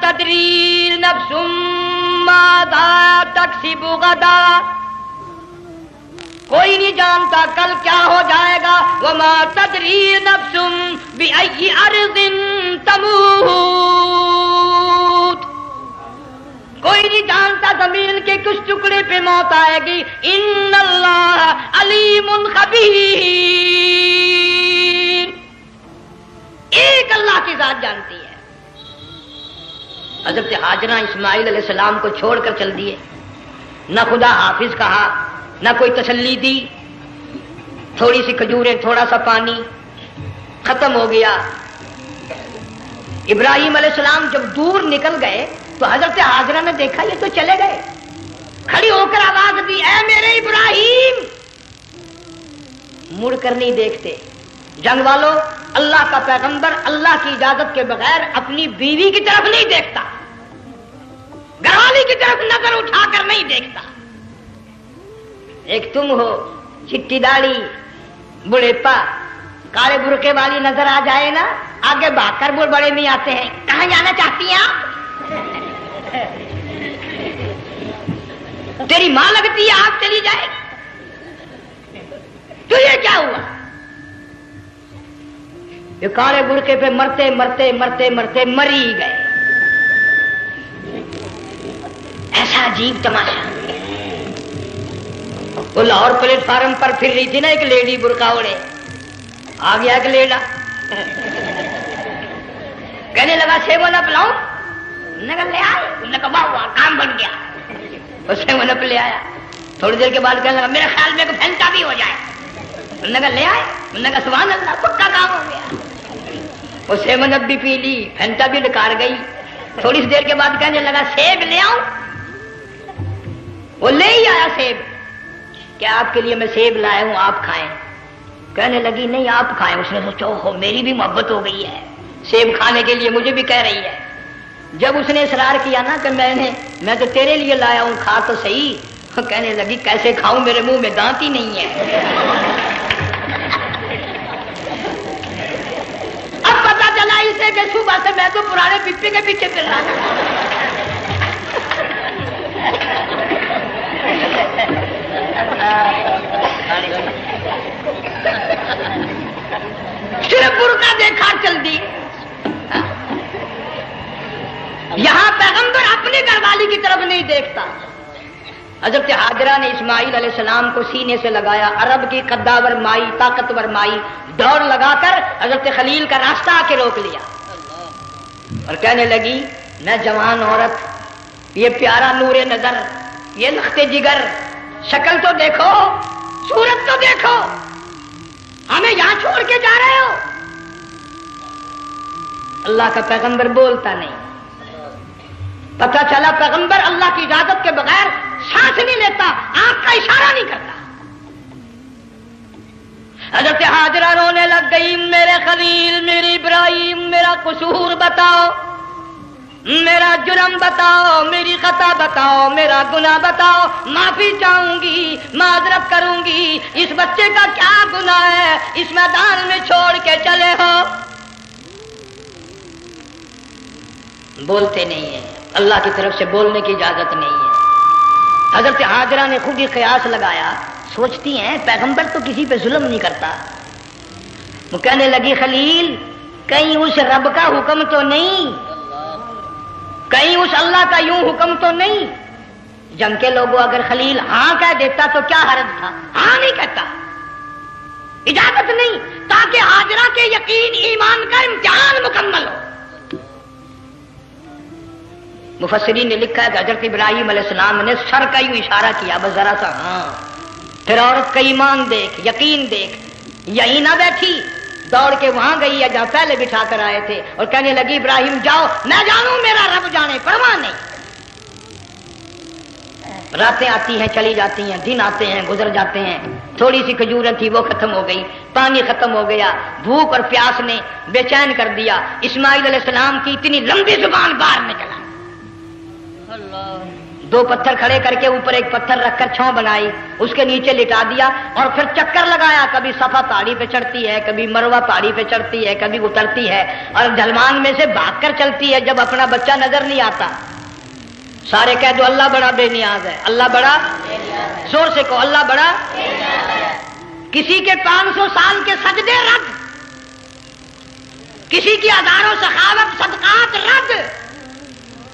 تدری نفس ماذا تکسب غدا، کوئی نہیں جانتا کل کیا ہو جائے گا. وما تدری نفس بأي أرض تموت، کوئی نہیں جانتا زمین کے کس ٹکڑے پہ موت آئے گی. ان اللہ علیم خبیر. ایک اللہ کی ذات جانتی ہے. حضرت ہاجرہ اسماعیل علیہ السلام کو چھوڑ کر چل دیے. نہ خدا حافظ کہا, نہ کوئی تسلی دی. تھوڑی سی کھجوریں, تھوڑا سا پانی, ختم ہو گیا. ابراہیم علیہ السلام جب دور نکل گئے تو حضرت ہاجرہ نے دیکھا یہ تو چلے گئے. کھڑی ہو کر آواز دی, اے میرے ابراہیم. مڑ کر نہیں دیکھتے. جنگ والوں, اللہ کا پیغمبر اللہ کی اجازت کے بغیر اپنی بیوی کی طرف نہیں دیکھتا, گھر والی کی طرف نظر اٹھا کر نہیں دیکھتا. ایک تم ہو, چٹی داڑھی, بڑھیپا, کالے برقعے والی نظر آ جائے نا, آگے بھاگ کر بڑے نہیں آتے ہیں. کہاں جانا چاہتی ہیں آپ؟ تیری ماں لگتی ہے, آپ چلی جائے. تو یہ کیا ہوا؟ یہ کالے برقعے پہ مرتے مرتے مرتے مرتے مری گئے. ایسا عجیب تماشا. وہ لاہور پلیٹ فارم پر پھر رہی تھی نا ایک لیڈی برقع اوڑے, آ گیا ایک لیڈا, کہنے لگا سیب نہ پلاؤں. نے کہا لے آئے. نے کہا واہ کام بن گیا. اس سے منپ لے آیا. تھوڑی دیر کے بعد کہنے لگا میرے خیال میں کوئی پھینٹا بھی ہو جائے. نے کہا لے آئے. نے کہا سبحان اللہ, پکا کام ہو گیا. اس سے منپ بھی پی لی, پھینٹا بھی ڈکار گئی. تھوڑی سی دیر کے بعد کہنے لگا سیب لے آؤں. وہ لے ہی آیا سیب. کیا آپ کے لیے میں سیب لایا ہوں, آپ کھائیں. کہنے لگی نہیں آپ کھائیں. اس نے سوچا ہو میری بھی محبت ہو گئی ہے, سیب کھانے کے لیے مجھے بھی کہہ رہی ہے. جب اس نے اصرار کیا نا کہ میں تو تیرے لیے لایا ہوں, کھا تو صحیح. کہنے لگی کیسے کھاؤں, میرے منہ میں دانت ہی نہیں ہے. اب پتا چلا اسے کہ صبح سے میں تو پرانے پپی کے پیچھے پھر رہا تھا. صرف برقع دیکھا چل دی. یہاں پیغمبر اپنی گھر والی کی طرف نہیں دیکھتا. حضرت ہاجرہ نے اسماعیل علیہ السلام کو سینے سے لگایا. عرب کی قداور مائی, طاقتور مائی, دوڑ لگا کر حضرت خلیل کا راستہ آ کے روک لیا اور کہنے لگی میں جوان عورت, یہ پیارا نور نظر, یہ لخت جگر, شکل تو دیکھو, صورت تو دیکھو, ہمیں یہاں چھوڑ کے جا رہے ہو. اللہ کا پیغمبر بولتا نہیں. پتہ چلا پیغمبر اللہ کی اجازت کے بغیر سانس نہیں لیتا, آنکھ کا اشارہ نہیں کرتا. حضرت ہاجرہ رونے لگ گئی, میرے خلیل, میری ابراہیم, میرا قصور بتاؤ, میرا جرم بتاؤ, میری خطا بتاؤ, میرا گناہ بتاؤ, معافی چاہوں گی, معذرت کروں گی. اس بچے کا کیا گناہ ہے, اس میدان میں چھوڑ کے چلے ہو. بولتے نہیں ہیں, اللہ کی طرف سے بولنے کی اجازت نہیں ہے. حضرت ہاجرہ نے خود ہی قیاس لگایا, سوچتی ہیں پیغمبر تو کسی پہ ظلم نہیں کرتا. وہ کہنے لگی خلیل کہیں اس رب کا حکم تو نہیں, کہیں اس اللہ کا یوں حکم تو نہیں. جنگ کے لوگوں اگر خلیل ہاں کہہ دیتا تو کیا حرج تھا, ہاں نہیں کہتا, اجازت نہیں, تاکہ ہاجرہ کے یقین ایمان کا امتحان مکمل ہو. مفسرین نے لکھا ہے کہ حضرت ابراہیم علیہ السلام نے سر کا یوں اشارہ کیا, بس ذرا سا ہاں. پھر عورت کا ایمان دیکھ, یقین دیکھ, یہی نہ بیٹھی, دوڑ کے وہاں گئی ہے جہاں پہلے بٹھا کر آئے تھے اور کہنے لگی ابراہیم جاؤ, میں جانوں میرا رب جانے, پرواہ نہیں. راتیں آتی ہیں چلی جاتی ہیں, دن آتے ہیں گزر جاتے ہیں. تھوڑی سی کھجوریں تھی وہ ختم ہو گئی, پانی ختم ہو گیا, بھوک اور پیاس نے بے چین کر دیا. اسماعیل علیہ السلام کی اتنی لمبی زبان باہر نکلا. دو پتھر کھڑے کر کے اوپر ایک پتھر رکھ کر چھاؤں بنائی, اس کے نیچے لٹا دیا اور پھر چکر لگایا. کبھی صفا پہاڑی پہ چڑھتی ہے, کبھی مروہ پہاڑی پہ چڑھتی ہے, کبھی اترتی ہے اور ڈھلوان میں سے بھاگ کر چلتی ہے. جب اپنا بچہ نظر نہیں آتا, سارے کہہ دو اللہ بڑا بے نیاز ہے, اللہ بڑا, زور سے کہو اللہ بڑا. کسی کے 500 سال کے سجدے رد, کسی کی ہزاروں سخاوت صدقات رد,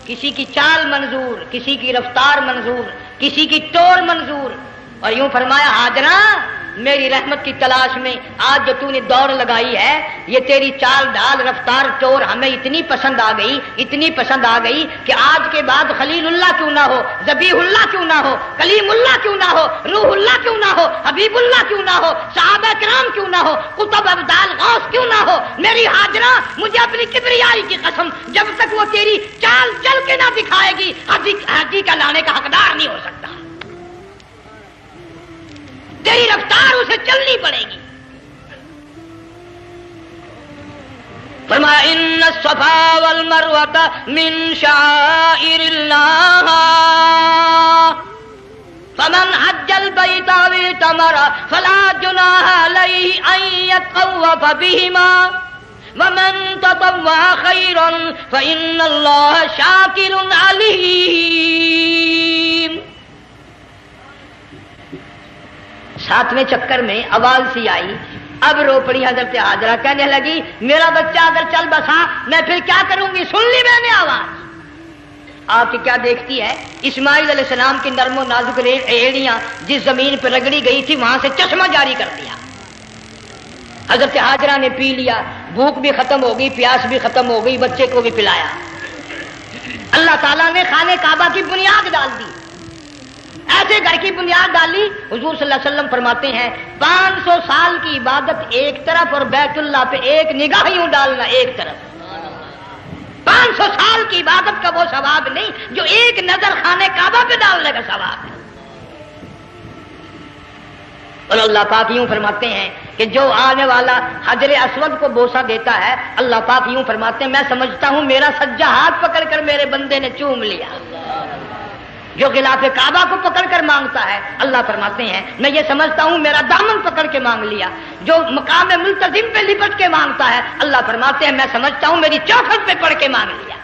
کسی کی چال منظور، کسی کی رفتار منظور، کسی کی ٹور منظور. اور یوں فرمایا ہاجرہ میری رحمت کی تلاش میں آج جو تو نے دوڑ لگائی ہے، یہ تیری چال ڈال رفتار ٹور ہمیں اتنی پسند آ گئی، اتنی پسند آ گئی کہ آج کے بعد خلیل اللہ کیوں نہ ہو، ذبیح اللہ کیوں نہ ہو، کلیم اللہ کیوں نہ ہو، روح اللہ کیوں نہ ہو، حبیب اللہ کیوں نہ ہو، صحابہ کرام کیوں نہ ہو، قطب ابدال غوث کیوں نہ ہو. میری ہاجرہ مجھے اپنی کبریائی کی قسم جب تک وہ تیری چال چل کے نہ دکھائے گی حاجی کا لانے کا حقدار نہیں ہو سکتا. تیری رفتار اسے چلنی پڑے گی. فرمایا ان الصفا والمروۃ من شعائر اللہ فمن حج البیت او اعتمر فلا جناح علیہ ان یطوف بہما ومن تطوع خیرا فإن اللہ شاکر علیم. ساتویں چکر میں آواز سی آئی، اب رو پڑی حضرت ہاجرہ، کہنے لگی میرا بچہ اگر چل بسا میں پھر کیا کروں گی. سن لی میں نے آواز. آپ کی کیا دیکھتی ہے؟ اسماعیل علیہ السلام کی نرم و نازک ایڑیاں جس زمین پہ رگڑی گئی تھی وہاں سے چشمہ جاری کر دیا. حضرت ہاجرہ نے پی لیا، بھوک بھی ختم ہو گئی، پیاس بھی ختم ہو گئی، بچے کو بھی پلایا. اللہ تعالیٰ نے خانہ کعبہ کی بنیاد ڈال دی، ایسے گھر کی بنیاد ڈالی. حضور صلی اللہ علیہ وسلم فرماتے ہیں 500 سال کی عبادت ایک طرف اور بیت اللہ پہ ایک نگاہ یوں ڈالنا ایک طرف. 500 سال کی عبادت کا وہ ثواب نہیں جو ایک نظر خانہ کعبہ پہ ڈالنے کا ثواب ہے. اور اللہ پاک یوں فرماتے ہیں کہ جو آنے والا حجر اسود کو بوسہ دیتا ہے، اللہ پاک یوں فرماتے ہیں میں سمجھتا ہوں میرا سجا ہاتھ پکڑ کر میرے بندے نے چوم لیا. جو غلاف کعبہ کو پکڑ کر مانگتا ہے، اللہ فرماتے ہیں میں یہ سمجھتا ہوں میرا دامن پکڑ کے مانگ لیا. جو مقام ملتزم پہ لپٹ کے مانگتا ہے، اللہ فرماتے ہیں میں سمجھتا ہوں میری چوکھٹ پہ پڑھ کے مانگ لیا.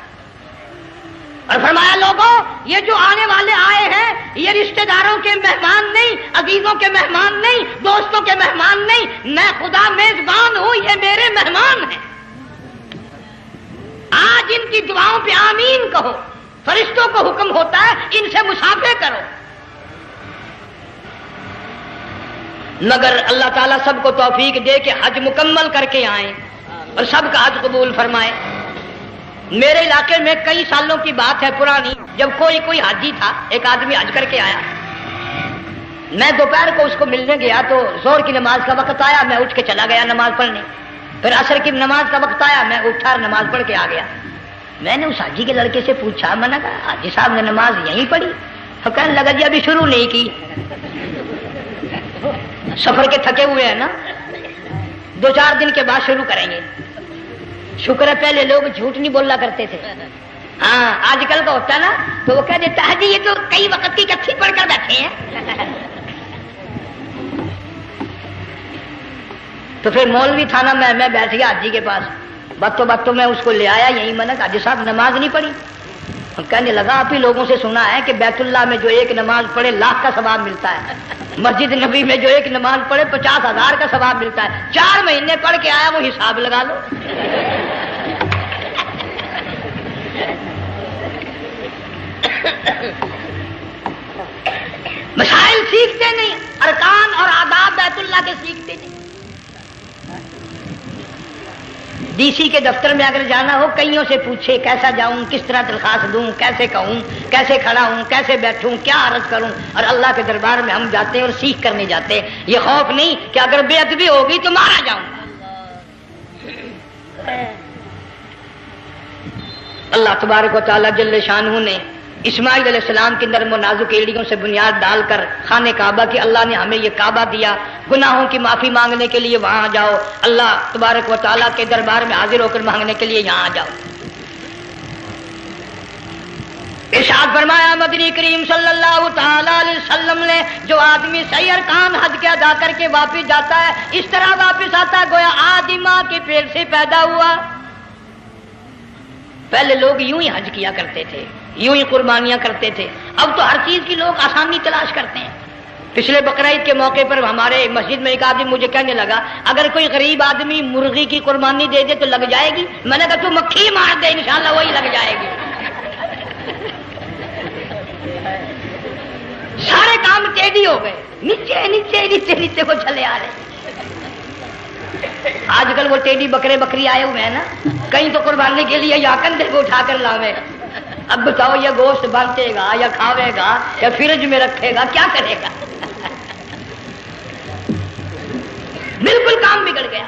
اور فرمایا لوگوں یہ جو آنے والے آئے ہیں یہ رشتہ داروں کے مہمان نہیں، عزیزوں کے مہمان نہیں، دوستوں کے مہمان نہیں، میں خدا میزبان ہوں، یہ میرے مہمان ہیں. آج ان کی دعاؤں پہ آمین کہو. فرشتوں کو حکم ہوتا ہے ان سے مسافے کرو. مگر اللہ تعالیٰ سب کو توفیق دے کہ حج مکمل کر کے آئیں اور سب کا حج قبول فرمائے. میرے علاقے میں کئی سالوں کی بات ہے پرانی، جب کوئی حاجی تھا، ایک آدمی حج کر کے آیا. میں دوپہر کو اس کو ملنے گیا تو ظہر کی نماز کا وقت آیا، میں اٹھ کے چلا گیا نماز پڑھنے. پھر عصر کی نماز کا وقت آیا، میں اٹھا اور نماز پڑھ کے آ گیا. میں نے اس حاجی کے لڑکے سے پوچھا، میں نے کہا حاجی صاحب نے نماز یہیں پڑھی؟ تو کہنے لگا جی ابھی شروع نہیں کی، سفر کے تھکے ہوئے ہیں نا، 2-4 دن کے بعد شروع کریں گے. شکر ہے پہلے لوگ جھوٹ نہیں بولا کرتے تھے. ہاں آج کل کا ہوتا ہے نا تو وہ کہہ دیتا ہے جی یہ تو کئی وقت کی کچھی پڑھ کر بیٹھے ہیں. تو پھر مولوی تھا نا، میں بیٹھ گیا حاجی کے پاس، باتوں میں اس کو لے آیا یہی. میں نے کہا حاجی صاحب نماز نہیں پڑھی؟ کہنے لگا آپ ہی لوگوں سے سنا ہے کہ بیت اللہ میں جو ایک نماز پڑھے 1,00,000 کا ثواب ملتا ہے، مسجد نبی میں جو ایک نماز پڑھے 50,000 کا ثواب ملتا ہے. 4 مہینے پڑھ کے آیا، وہ حساب لگا لو. مسائل سیکھتے نہیں، ارکان اور آداب بیت اللہ کے سیکھتے نہیں. ڈی سی کے دفتر میں اگر جانا ہو کئیوں سے پوچھے کیسا جاؤں، کس طرح درخواست دوں، کیسے کہوں، کیسے کھڑا ہوں، کیسے بیٹھوں، کیا عرض کروں. اور اللہ کے دربار میں ہم جاتے ہیں اور سیکھ کرنے جاتے ہیں. یہ خوف نہیں کہ اگر بے ادبی ہوگی تو مارا جاؤں گا. اللہ تبارک و تعالیٰ جل شانہ نے اسماعیل علیہ السلام کی نرم و نازک ایڑیوں سے بنیاد ڈال کر خانہ کعبہ کی، اللہ نے ہمیں یہ کعبہ دیا. گناہوں کی معافی مانگنے کے لیے وہاں جاؤ، اللہ تبارک و تعالیٰ کے دربار میں حاضر ہو کر مانگنے کے لیے یہاں جاؤ. ارشاد فرمایا مدنی کریم صلی اللہ تعالی علیہ وسلم نے جو آدمی صحیح ارکان حج کے ادا کر کے واپس جاتا ہے اس طرح واپس آتا ہے گویا آدمی ماں کے پیٹ سے پیدا ہوا. پہلے لوگ یوں ہی حج کیا کرتے تھے، یوں ہی قربانیاں کرتے تھے. اب تو ہر چیز کی لوگ آسانی تلاش کرتے ہیں. پچھلے بقرعید کے موقع پر ہمارے مسجد میں ایک آدمی مجھے کہنے لگا اگر کوئی غریب آدمی مرغی کی قربانی دے دے تو لگ جائے گی. میں نے کہا تو مکھی مار دے انشاءاللہ وہی لگ جائے گی. سارے کام ٹیڑھی ہو گئے، نیچے نیچے نیچے نیچے کو چلے آ رہے۔ آج کل وہ ٹیڑھی بکرے بکری آئے ہوئے ہیں نا، کہیں تو قربانی کے لیے یا کندھے کو اٹھا کر لاوے۔ اب بتاؤ یہ گوشت بانٹے گا یا کھاوے گا یا فریج میں رکھے گا، کیا کرے گا؟ بالکل کام بگڑ گیا۔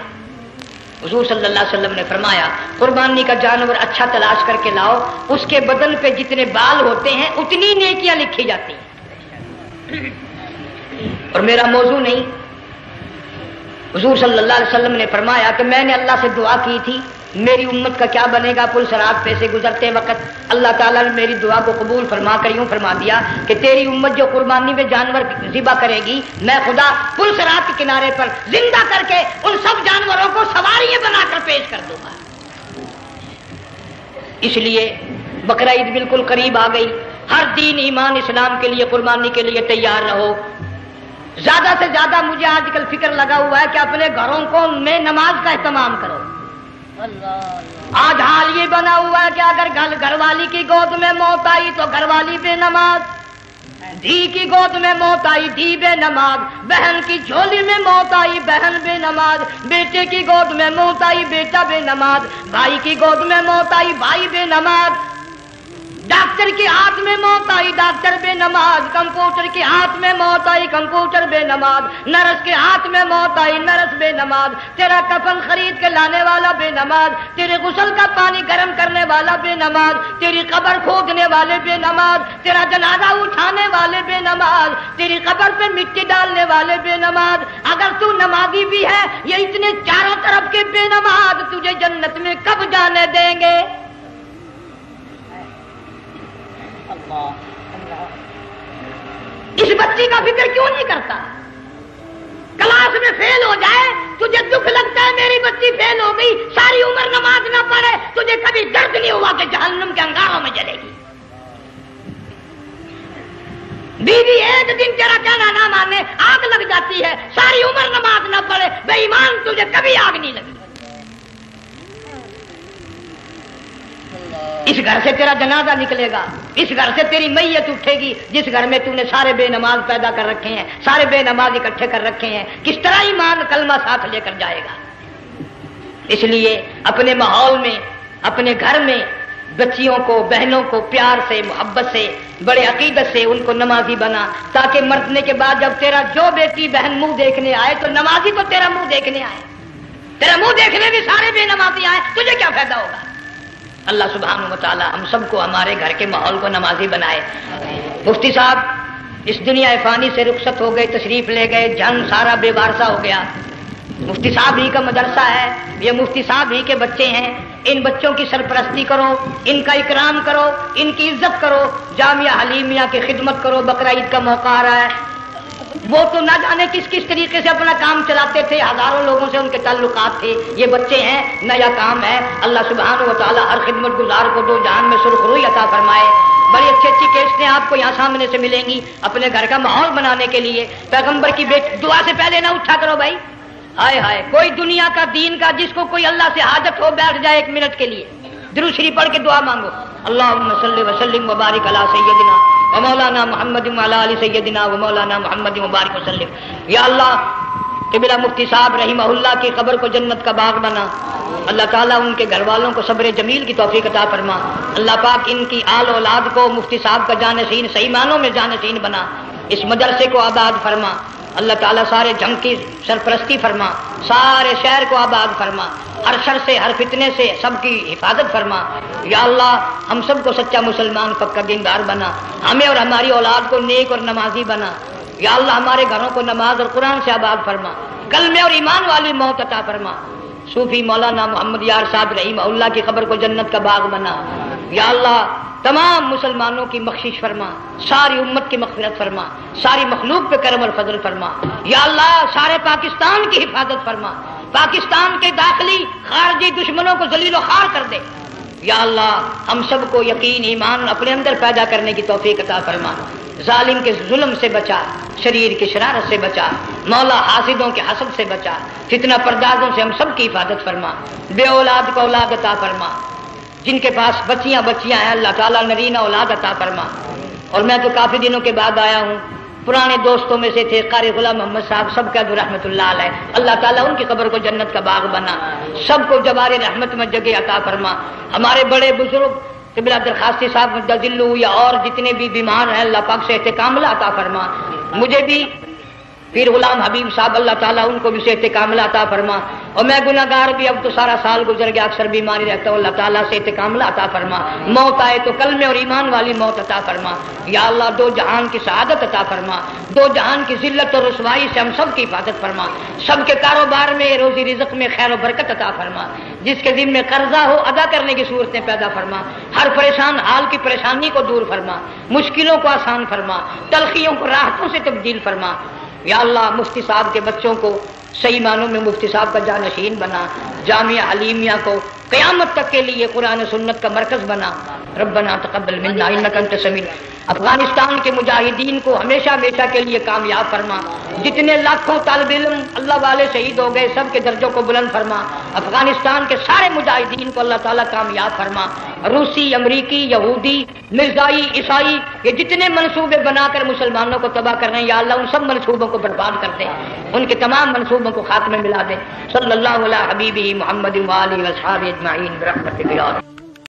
حضور صلی اللہ علیہ وسلم نے فرمایا قربانی کا جانور اچھا تلاش کر کے لاؤ، اس کے بدن پہ جتنے بال ہوتے ہیں اتنی نیکیاں لکھی جاتی ہیں۔ اور میرا موضوع نہیں، حضور صلی اللہ علیہ وسلم نے فرمایا کہ میں نے اللہ سے دعا کی تھی میری امت کا کیا بنے گا، پل صراط پہ سے گزرتے وقت اللہ تعالیٰ نے میری دعا کو قبول فرما کر یوں فرما دیا کہ تیری امت جو قربانی میں جانور ذبح کرے گی، میں خدا پل صراط کے کنارے پر زندہ کر کے ان سب جانوروں کو سواریاں بنا کر پیش کر دوں گا۔ اس لیے بقرہ عید بالکل قریب آ گئی، ہر دین ایمان اسلام کے لیے قربانی کے لیے تیار رہو۔ زیادہ سے زیادہ مجھے آج کل فکر لگا ہوا ہے کہ اپنے گھروں کو میں نماز کا اہتمام کرو۔ آج حال یہ بنا ہوا ہے کہ اگر گھر والی کی گود میں موت آئی تو گھر والی بے نماز، دھی کی گود میں موت آئی دھی بے نماز، بہن کی جھولی میں موت آئی بہن بے نماز، بیٹے کی گود میں موت آئی بیٹا بے نماز، بھائی کی گود میں موت آئی بھائی بے نماز، ڈاکٹر کے ہاتھ میں موت آئی ڈاکٹر بے نماز، کمپیوٹر کے ہاتھ میں موت آئی کمپیوٹر بے نماز، نرس کے ہاتھ میں موت آئی نرس بے نماز، تیرا کفن خرید کے لانے والا بے نماز، تیرے غسل کا پانی گرم کرنے والا بے نماز، تیری قبر کھودنے والے بے نماز، تیرا جنازہ اٹھانے والے بے نماز، تیری قبر پہ مٹی ڈالنے والے بے نماز۔ اگر تو نمازی بھی ہے، یہ اتنے چاروں طرف کے بے نماز تجھے جنت میں کب جانے دیں گے؟ اس بچی کا فکر کیوں نہیں کرتا؟ کلاس میں فیل ہو جائے تجھے دکھ لگتا ہے میری بچی فیل ہو گئی، ساری عمر نماز نہ پڑھے تجھے کبھی درد نہیں ہوا کہ جہنم کے انگاروں میں جلے گی۔ بیوی ایک دن تیرا کہنا نہ مانے آگ لگ جاتی ہے، ساری عمر نماز نہ پڑھے بے ایمان تجھے کبھی آگ نہیں لگی۔ اس گھر سے تیرا جنازہ نکلے گا، اس گھر سے تیری میت اٹھے گی جس گھر میں تو نے سارے بے نماز پیدا کر رکھے ہیں، سارے بے نماز اکٹھے کر رکھے ہیں، کس طرح ایمان کلمہ ساتھ لے کر جائے گا؟ اس لیے اپنے ماحول میں اپنے گھر میں بچیوں کو بہنوں کو پیار سے محبت سے بڑے عقیدت سے ان کو نمازی بنا، تاکہ مرنے کے بعد جب تیرا جو بیٹی بہن منہ دیکھنے آئے تو نمازی تو تیرا منہ دیکھنے آئے، تیرا منہ دیکھنے بھی سارے بے نمازی آئے، تجھے کیا فائدہ ہوگا؟ اللہ سبحانہ و تعالی ہم سب کو ہمارے گھر کے ماحول کو نمازی بنائے۔ مفتی صاحب اس دنیا فانی سے رخصت ہو گئے، تشریف لے گئے، جان سارا بے وارثہ ہو گیا۔ مفتی صاحب ہی کا مدرسہ ہے، یہ مفتی صاحب ہی کے بچے ہیں، ان بچوں کی سرپرستی کرو، ان کا اکرام کرو، ان کی عزت کرو، جامعہ حلیمیہ کی خدمت کرو۔ بقرہ عید کا موقع آ رہا ہے، وہ تو نہ جانے کس کس طریقے سے اپنا کام چلاتے تھے، ہزاروں لوگوں سے ان کے تعلقات تھے، یہ بچے ہیں، نیا کام ہے۔ اللہ سبحانہ و تعالی ہر خدمت گزار کو دو جہان میں سرخ روئی عطا فرمائے۔ بڑی اچھی اچھی کیسٹیں آپ کو یہاں سامنے سے ملیں گی اپنے گھر کا ماحول بنانے کے لیے۔ پیغمبر کی دعا سے پہلے نہ اٹھا کرو بھائی، ہائے ہائے، کوئی دنیا کا دین کا جس کو کوئی اللہ سے حاجت ہو بیٹھ جائے ایک منٹ کے لیے، درود شریف پڑھ کے دعا مانگو۔ اللہم صلی وسلم وبارک علی سیدنا و مولانا محمد وعلی آل سیدنا و مولانا محمد وبارک وسلم۔ یا اللہ قبلہ مفتی صاحب رحمہ اللہ کی قبر کو جنت کا باغ بنا، اللہ تعالیٰ ان کے گھر والوں کو صبر جمیل کی توفیق عطا فرما، اللہ پاک ان کی آل اولاد کو مفتی صاحب کا جانشین صحیح معنوں میں جانشین بنا، اس مدرسے کو آباد فرما، اللہ تعالیٰ سارے جنگ کی سرپرستی فرما، سارے شہر کو آباد فرما، ہر شر سے ہر فتنے سے سب کی حفاظت فرما۔ یا اللہ ہم سب کو سچا مسلمان پکا دیندار بنا، ہمیں اور ہماری اولاد کو نیک اور نمازی بنا۔ یا اللہ ہمارے گھروں کو نماز اور قرآن سے آباد فرما، کلمے اور ایمان والی موت عطا فرما۔ صوفی مولانا محمد یار صاحب رحمہ اللہ کی قبر کو جنت کا باغ بنا۔ یا اللہ تمام مسلمانوں کی بخشش فرما، ساری امت کی مغفرت فرما، ساری مخلوق پہ کرم اور فضل فرما۔ یا اللہ سارے پاکستان کی حفاظت فرما، پاکستان کے داخلی خارجی دشمنوں کو ذلیل و خوار کر دے۔ یا اللہ ہم سب کو یقین ایمان اپنے اندر پیدا کرنے کی توفیق عطا فرما، ظالم کے ظلم سے بچا، شریر کی شرارت سے بچا، مولا حاسدوں کے حسد سے بچا، فتنہ پردازوں سے ہم سب کی حفاظت فرما، بے اولاد کو اولاد عطا فرما، جن کے پاس بچیاں ہیں اللہ تعالیٰ نرینہ اولاد عطا فرما. اور میں تو کافی دنوں کے بعد آیا ہوں، پرانے دوستوں میں سے تھے قاری غلام محمد صاحب، سب کا رحمت اللہ علیہ، اللہ تعالیٰ ان کی قبر کو جنت کا باغ بنا، سب کو جوار رحمت میں جگہ عطا فرما. ہمارے بڑے بزرگ قبلہ درخواستی صاحب مدذلو یا اور جتنے بھی بیمار ہیں اللہ پاک صحت کاملہ عطا فرما. مجھے بھی پیر غلام حبیب صاحب اللہ تعالیٰ ان کو بھی صحت کاملہ عطا فرما. اور میں گناہگار بھی، اب تو سارا سال گزر گیا، اکثر بیماری رہتا ہوں، اللہ تعالیٰ صحت کاملہ عطا فرما. موت آئے تو کلمے اور ایمان والی موت عطا فرما. یا اللہ دو جہان کی سعادت عطا فرما، دو جہان کی ذلت اور رسوائی سے ہم سب کی حفاظت فرما. سب کے کاروبار میں روزی رزق میں خیر و برکت عطا فرما. جس کے ذمہ قرضہ ہو ادا کرنے کی صورتیں پیدا فرما. ہر پریشان حال کی پریشانی کو دور فرما، مشکلوں کو آسان فرما، تلخیوں کو راحتوں سے تبدیل فرما. یا اللہ مفتی صاحب کے بچوں کو صحیح معنوں میں مفتی صاحب کا جانشین بنا، جامعہ حلیمیہ کو قیامت تک کے لیے قرآن و سنت کا مرکز بنا. ربنا تقبل منا انک انت السمیع. افغانستان کے مجاہدین کو ہمیشہ ہمیشہ کے لیے کامیاب فرما. جتنے لاکھوں طالب علم اللہ والے شہید ہو گئے سب کے درجوں کو بلند فرما. افغانستان کے سارے مجاہدین کو اللہ تعالیٰ کامیاب فرما. روسی، امریکی، یہودی، مرزائی، عیسائی، یہ جتنے منصوبے بنا کر مسلمانوں کو تباہ کر رہے ہیں یا اللہ ان سب منصوبوں کو برباد کر دیں، ان کے تمام منصوبوں کو خاتمے ملا دیں. صلی اللہ علیہ حبیبہ محمد وآلہ وصحبہ اجمعین برحمتک یا